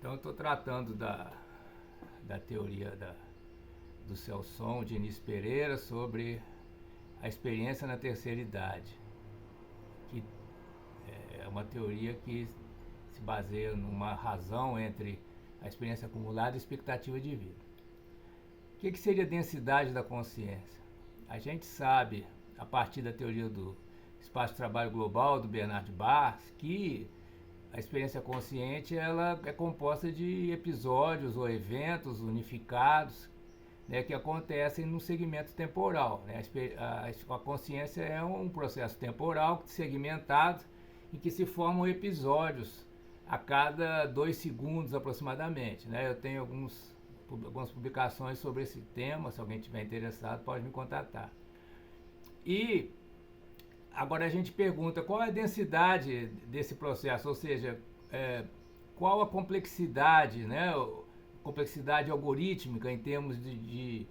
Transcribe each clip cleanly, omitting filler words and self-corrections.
Então eu estou tratando da teoria do Celson de Início Pereira sobre a experiência na terceira idade, que é uma teoria que se baseia numa razão entre a experiência acumulada e a expectativa de vida. O que seria a densidade da consciência? A gente sabe, a partir da teoria do espaço de trabalho global do Bernard Bass, que a experiência consciente ela é composta de episódios ou eventos unificados, né, que acontecem num segmento temporal. Né? A consciência é um processo temporal segmentado em que se formam episódios a cada 2 segundos aproximadamente. Né? Eu tenho algumas publicações sobre esse tema, se alguém estiver interessado pode me contatar. E agora a gente pergunta qual é a densidade desse processo, ou seja, qual a complexidade, né, complexidade algorítmica em termos de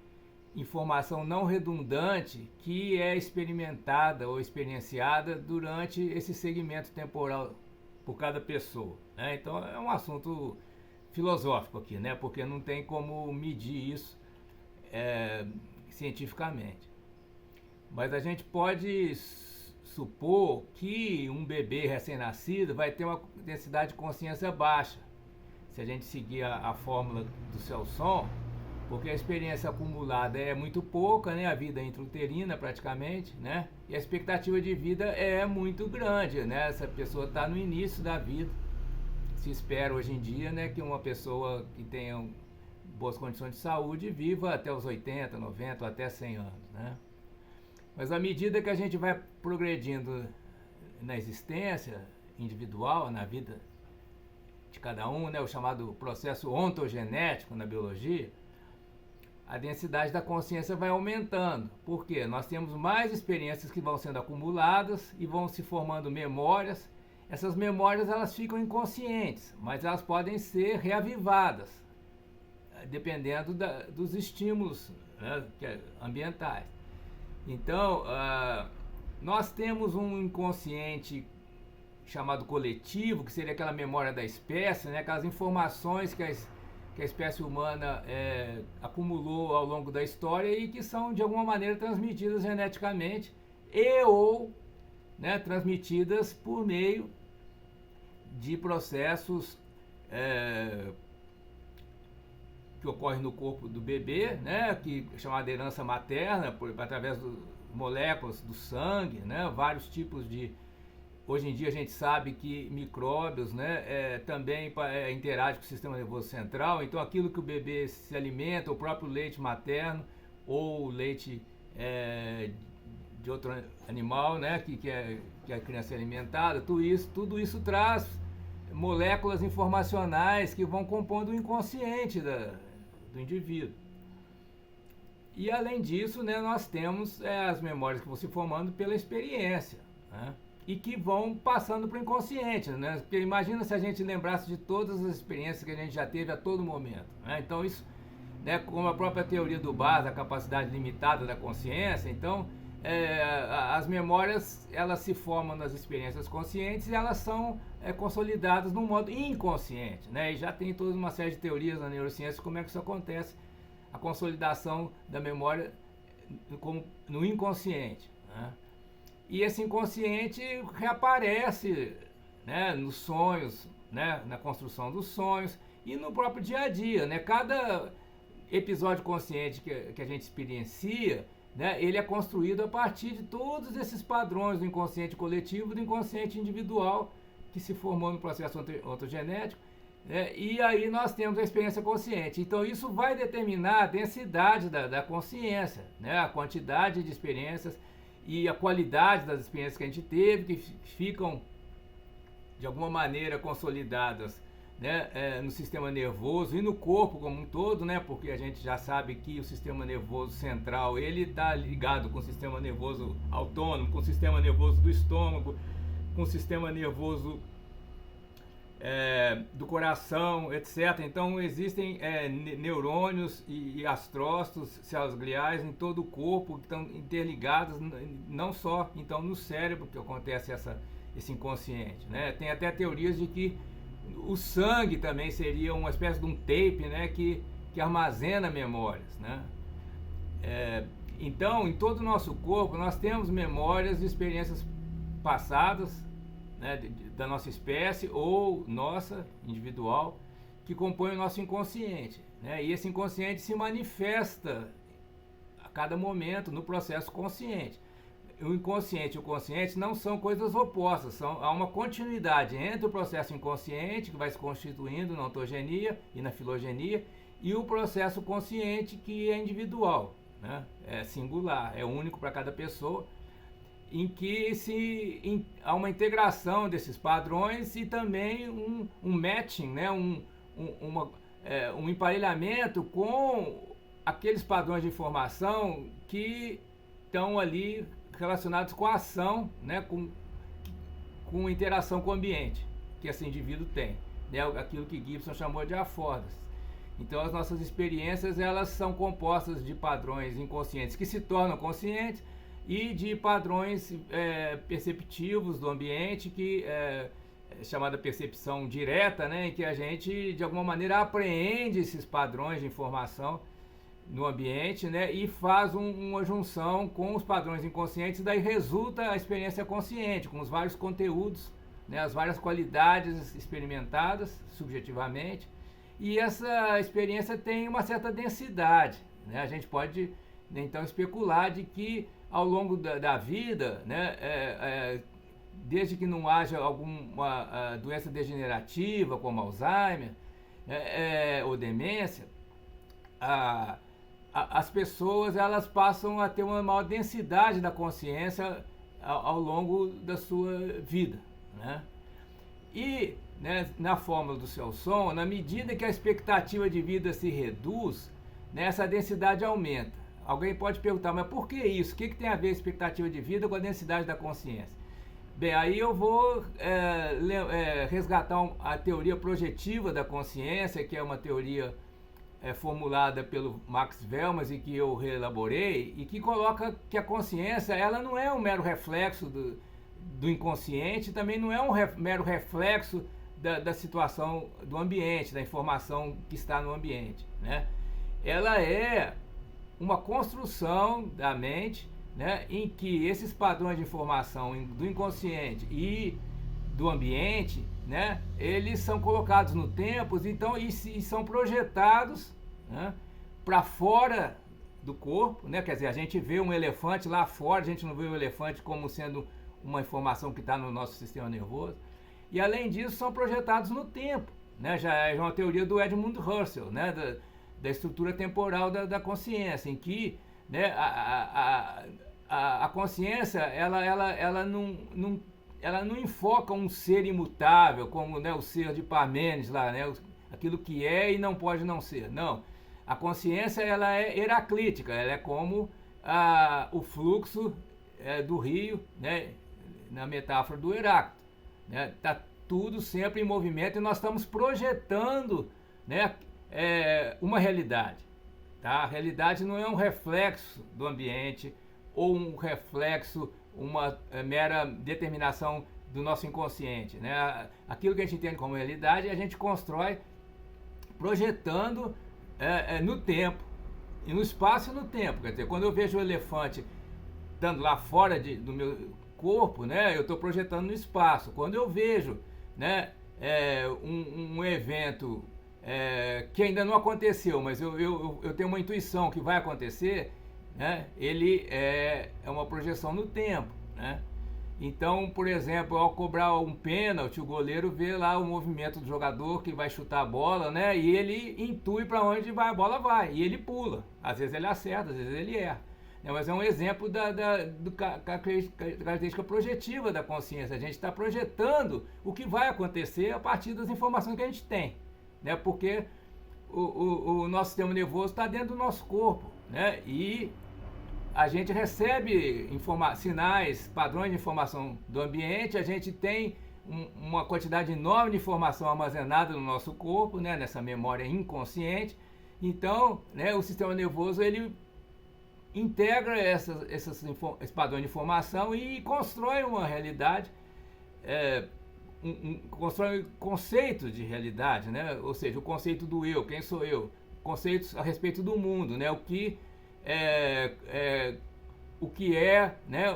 informação não redundante que é experimentada ou experienciada durante esse segmento temporal por cada pessoa. Né? Então é um assunto filosófico aqui, né, porque não tem como medir isso cientificamente. Mas a gente pode supor que um bebê recém-nascido vai ter uma densidade de consciência baixa, se a gente seguir a fórmula do Celson, porque a experiência acumulada é muito pouca, né, a vida intrauterina praticamente, né, e a expectativa de vida é muito grande, né, essa pessoa está no início da vida. Se espera hoje em dia, né, que uma pessoa que tenha boas condições de saúde viva até os 80, 90 ou até 100 anos, né. Mas à medida que a gente vai progredindo na existência individual, na vida de cada um, né, o chamado processo ontogenético na biologia, a densidade da consciência vai aumentando. Por quê? Nós temos mais experiências que vão sendo acumuladas e vão se formando memórias. Essas memórias elas ficam inconscientes, mas elas podem ser reavivadas, dependendo dos estímulos, né, ambientais. Então, nós temos um inconsciente chamado coletivo, que seria aquela memória da espécie, né, aquelas informações que a espécie humana acumulou ao longo da história e que são, de alguma maneira, transmitidas geneticamente ou, né, transmitidas por meio de processos que ocorre no corpo do bebê, né, que é chamada herança materna, através das moléculas do sangue, né, vários tipos de... Hoje em dia a gente sabe que micróbios, né, também interagem com o sistema nervoso central, então aquilo que o bebê se alimenta, o próprio leite materno ou leite de outro animal, né, que a criança é alimentada, tudo isso traz moléculas informacionais que vão compondo o inconsciente do indivíduo. E além disso, né, nós temos as memórias que vão se formando pela experiência, né, e que vão passando para o inconsciente, né, porque imagina se a gente lembrasse de todas as experiências que a gente já teve a todo momento, né, então isso, né, como a própria teoria do Bass, a capacidade limitada da consciência, então as memórias elas se formam nas experiências conscientes e elas são consolidadas no modo inconsciente, né? E já tem toda uma série de teorias na neurociência como é que isso acontece, a consolidação da memória no inconsciente, né? E esse inconsciente reaparece, né, nos sonhos, né, na construção dos sonhos e no próprio dia a dia, né? Cada episódio consciente que a gente experiencia, né, ele é construído a partir de todos esses padrões do inconsciente coletivo e do inconsciente individual que se formou no processo ontogenético, né, e aí nós temos a experiência consciente. Então isso vai determinar a densidade da consciência, né, a quantidade de experiências e a qualidade das experiências que a gente teve, que ficam de alguma maneira consolidadas, né, no sistema nervoso e no corpo como um todo, né, porque a gente já sabe que o sistema nervoso central ele está ligado com o sistema nervoso autônomo, com o sistema nervoso do estômago, com o sistema nervoso do coração, etc. Então existem neurônios e astrócitos, células gliais em todo o corpo que estão interligados, não só então no cérebro que acontece esse inconsciente, né? Tem até teorias de que O sangue também seria uma espécie de um tape, né, que armazena memórias, né? Então, em todo o nosso corpo, nós temos memórias de experiências passadas, né, da nossa espécie ou nossa, individual, que compõem o nosso inconsciente, né? E esse inconsciente se manifesta a cada momento no processo consciente. O inconsciente e o consciente não são coisas opostas, há uma continuidade entre o processo inconsciente, que vai se constituindo na ontogenia e na filogenia, e o processo consciente, que é individual, né? É singular, é único para cada pessoa, em que há uma integração desses padrões e também um matching, né? Um emparelhamento com aqueles padrões de informação que estão ali relacionados com a ação, né? com interação com o ambiente que esse indivíduo tem, né? Aquilo que Gibson chamou de affordances. Então, as nossas experiências, elas são compostas de padrões inconscientes que se tornam conscientes e de padrões perceptivos do ambiente, que é chamada percepção direta, né, em que a gente, de alguma maneira, apreende esses padrões de informação no ambiente, né, e faz uma junção com os padrões inconscientes, daí resulta a experiência consciente, com os vários conteúdos, né, as várias qualidades experimentadas subjetivamente. E essa experiência tem uma certa densidade, né? A gente pode, então, especular de que ao longo da vida, né, desde que não haja alguma doença degenerativa como Alzheimer ou demência, as pessoas, elas passam a ter uma maior densidade da consciência ao longo da sua vida, né? E, né, na fórmula do Selson, na medida que a expectativa de vida se reduz, né, essa densidade aumenta. Alguém pode perguntar, mas por que isso? O que tem a ver a expectativa de vida com a densidade da consciência? Bem, aí eu vou resgatar a teoria projetiva da consciência, que é uma teoria formulada pelo Max Velmas e que eu reelaborei, e que coloca que a consciência, ela não é um mero reflexo do inconsciente, também não é um mero reflexo da situação do ambiente, da informação que está no ambiente, né? Ela é uma construção da mente, né, em que esses padrões de informação do inconsciente e do ambiente, né, eles são colocados no tempo, então, e são projetados, né, para fora do corpo, né? Quer dizer, a gente vê um elefante lá fora, a gente não vê o elefante como sendo uma informação que está no nosso sistema nervoso. E além disso, são projetados no tempo, né? Já é uma teoria do Edmund Husserl, né, da estrutura temporal da consciência, em que, né, a consciência, ela não enfoca um ser imutável, como, né, o ser de Parmênides lá, né, aquilo que é e não pode não ser. Não, a consciência, ela é heraclítica, ela é como o fluxo do rio, né, na metáfora do Heráclito, né? Tá tudo sempre em movimento e nós estamos projetando, né, uma realidade, tá? A realidade não é um reflexo do ambiente ou um reflexo, uma mera determinação do nosso inconsciente, né? Aquilo que a gente entende como realidade, a gente constrói projetando no tempo, e no espaço e no tempo. Quer dizer, quando eu vejo o elefante estando lá fora do meu corpo, né, eu estou projetando no espaço. Quando eu vejo, né, um evento que ainda não aconteceu, mas eu tenho uma intuição que vai acontecer, né, ele é uma projeção no tempo, né? Então, por exemplo, ao cobrar um pênalti, o goleiro vê lá o movimento do jogador que vai chutar a bola, né, e ele intui para onde a bola vai, e ele pula. Às vezes ele acerta, às vezes ele erra. Mas é um exemplo da característica projetiva da consciência. A gente está projetando o que vai acontecer a partir das informações que a gente tem, né? Porque o nosso sistema nervoso está dentro do nosso corpo, né? E a gente recebe sinais, padrões de informação do ambiente, a gente tem uma quantidade enorme de informação armazenada no nosso corpo, né? Nessa memória inconsciente. Então, né, o sistema nervoso, ele integra esse padrão de informação e constrói uma realidade constrói conceitos de realidade, né? Ou seja, o conceito do eu, quem sou eu, conceitos a respeito do mundo, né? O que é, né?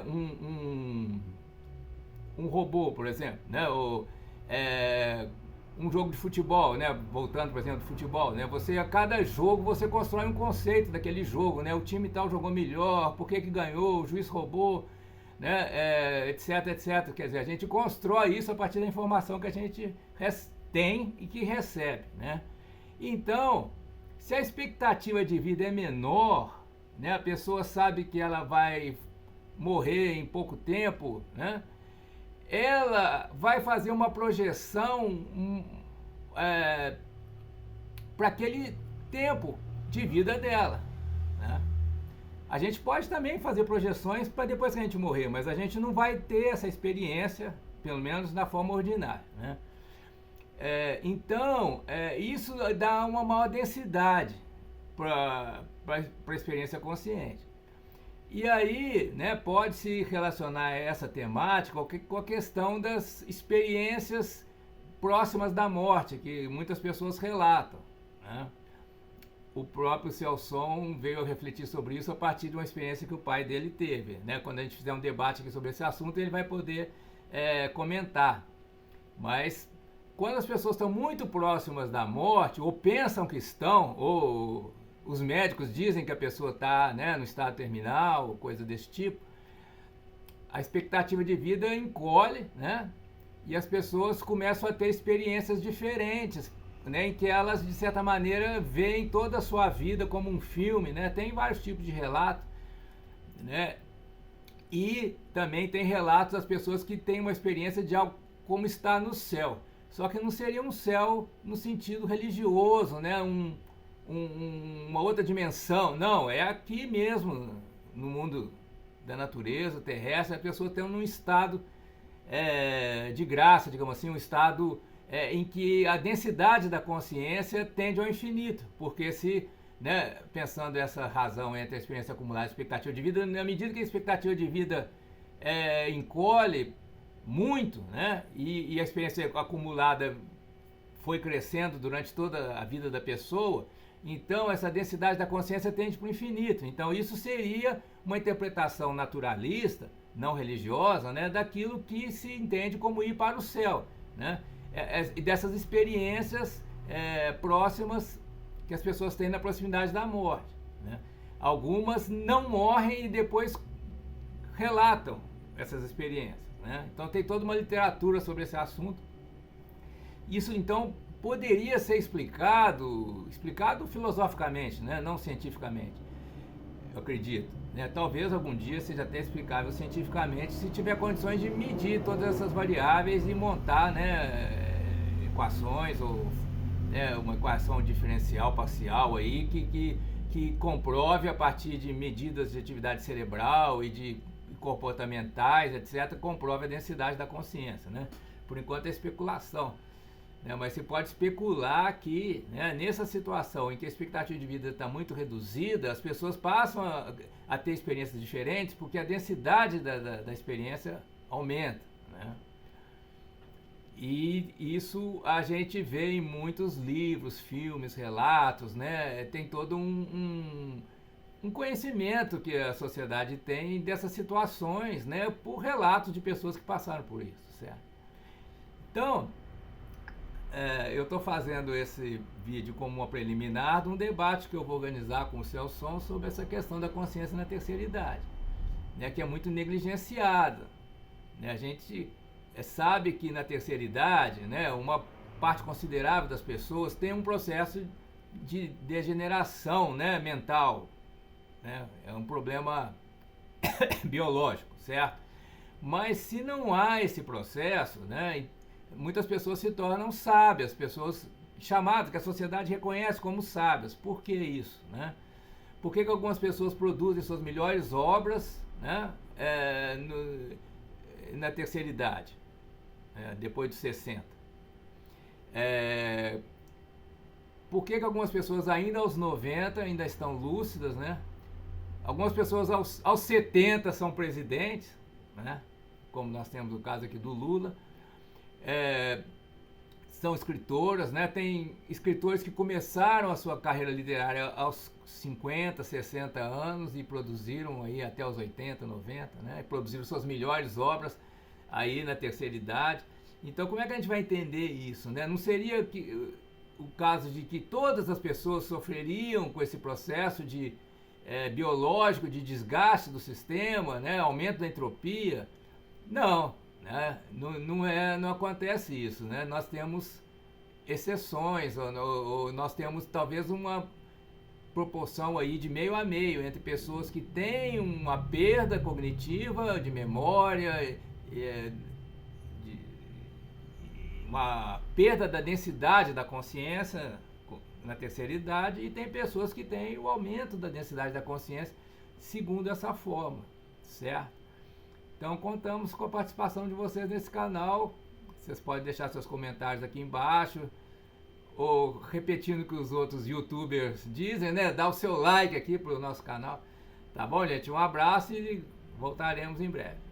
Um robô, por exemplo, né? Um jogo de futebol, né? Voltando, por exemplo, do futebol, né? A cada jogo você constrói um conceito daquele jogo, né? O time tal jogou melhor, por que ganhou, o juiz roubou, né? Etc, etc. Quer dizer, a gente constrói isso a partir da informação que a gente tem e que recebe, né? Então, se a expectativa de vida é menor, né? A pessoa sabe que ela vai morrer em pouco tempo, né? Ela vai fazer uma projeção para aquele tempo de vida dela, né? A gente pode também fazer projeções para depois que a gente morrer, mas a gente não vai ter essa experiência, pelo menos na forma ordinária, né? Então, isso dá uma maior densidade para a experiência consciente. E aí, né, pode-se relacionar essa temática com a questão das experiências próximas da morte, que muitas pessoas relatam, né? O próprio Celson veio a refletir sobre isso a partir de uma experiência que o pai dele teve, né? Quando a gente fizer um debate aqui sobre esse assunto, ele vai poder comentar. Mas quando as pessoas estão muito próximas da morte, ou pensam que estão, ou os médicos dizem que a pessoa está, né, no estado terminal, coisa desse tipo, a expectativa de vida encolhe, né? E as pessoas começam a ter experiências diferentes, né, em que elas, de certa maneira, veem toda a sua vida como um filme, né? Tem vários tipos de relatos, né? E também tem relatos das pessoas que têm uma experiência de algo como estar no céu. Só que não seria um céu no sentido religioso, né? Uma outra dimensão. Não, é aqui mesmo, no mundo da natureza, terrestre, a pessoa tem um estado de graça, digamos assim, um estado em que a densidade da consciência tende ao infinito, porque né, pensando essa razão entre a experiência acumulada e a expectativa de vida, na medida que a expectativa de vida encolhe muito, né, e a experiência acumulada foi crescendo durante toda a vida da pessoa, então essa densidade da consciência tende para o infinito. Então isso seria uma interpretação naturalista, não religiosa, né, daquilo que se entende como ir para o céu, né, e dessas experiências próximas que as pessoas têm na proximidade da morte, né. Algumas não morrem e depois relatam essas experiências, né. Então tem toda uma literatura sobre esse assunto. Isso então poderia ser explicado filosoficamente, né, não cientificamente, eu acredito, né. Talvez algum dia seja até explicável cientificamente se tiver condições de medir todas essas variáveis e montar, né, equações ou uma equação diferencial parcial aí que comprove a partir de medidas de atividade cerebral e de comportamentais, etc., comprove a densidade da consciência, né. Por enquanto é especulação, né, mas se pode especular que, né, nessa situação em que a expectativa de vida está muito reduzida, as pessoas passam a ter experiências diferentes porque a densidade da experiência aumenta, né. E isso a gente vê em muitos livros, filmes, relatos, né? Tem todo um conhecimento que a sociedade tem dessas situações, né? Por relatos de pessoas que passaram por isso, certo? Então, eu estou fazendo esse vídeo como uma preliminar de um debate que eu vou organizar com o Celson sobre essa questão da consciência na terceira idade, né? Que é muito negligenciada, né? A gente sabe que na terceira idade, né, uma parte considerável das pessoas tem um processo de degeneração, né, mental, né? É um problema biológico, certo? Mas se não há esse processo, né, muitas pessoas se tornam sábias, pessoas chamadas que a sociedade reconhece como sábias. Por que isso, né? Por que algumas pessoas produzem suas melhores obras, né, na terceira idade, depois dos 60? Por que algumas pessoas ainda aos 90 ainda estão lúcidas, né? Algumas pessoas aos 70 são presidentes, né? Como nós temos o caso aqui do Lula. são escritoras, né? Tem escritores que começaram a sua carreira literária aos 50, 60 anos e produziram aí até os 80, 90, né? E produziram suas melhores obras aí na terceira idade. Então, como é que a gente vai entender isso, né? Não seria o caso de que todas as pessoas sofreriam com esse processo de biológico de desgaste do sistema, né? Aumento da entropia? Não, né? Não acontece isso, né? Nós temos exceções, ou nós temos talvez uma proporção aí de meio a meio entre pessoas que têm uma perda cognitiva de memória, uma perda da densidade da consciência na terceira idade, e tem pessoas que têm o aumento da densidade da consciência segundo essa forma, certo? Então contamos com a participação de vocês nesse canal. Vocês podem deixar seus comentários aqui embaixo, ou repetindo o que os outros youtubers dizem, né? Dá o seu like aqui pro nosso canal. Tá bom, gente? Um abraço e voltaremos em breve.